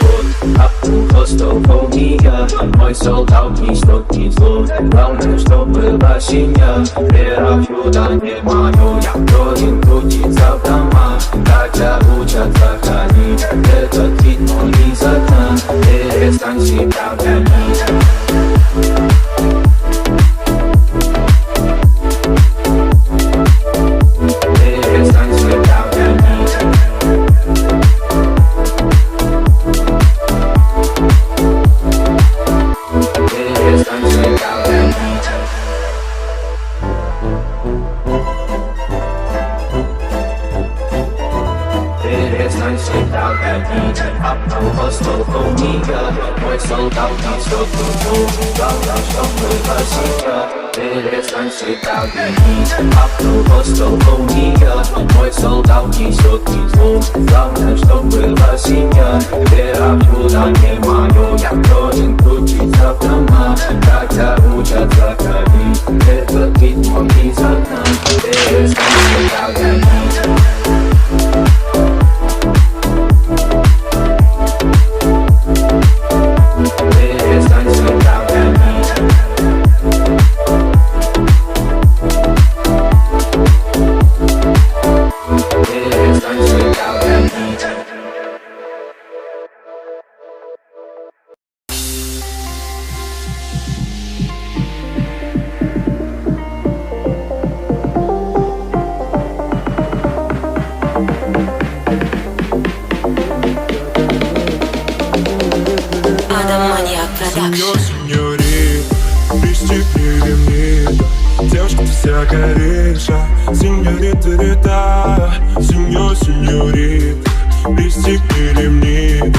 год. Апостолфония, мой солдат ни что ни зло. Главное, что была семья. Вера в чудо не мое. Я вроде крутится в дома, хотя учат заходить. Этот вид мой из окна. Перестань себя гонить. Перестань себя гонить. Апостолфония, мой солдат ни что ни зло. Главное, что была семья. Перестань себя гонить. Апостолфония, мой солдат ни что ни зло. Главное, что была семья. Вера в чудо не мое. Я вроде крутится в дома, хотя учат заходить. Этот вид мой из окна. Перестань себя гонить. Сеньор, сеньорит, пристегни ремни. Девушка, ты вся горишь, сеньорита, рита. Сеньор, сеньорит, пристегни ремни.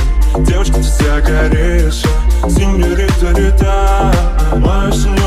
Девушка, ты вся горишь, сеньорита, рита. Моя сеньорита.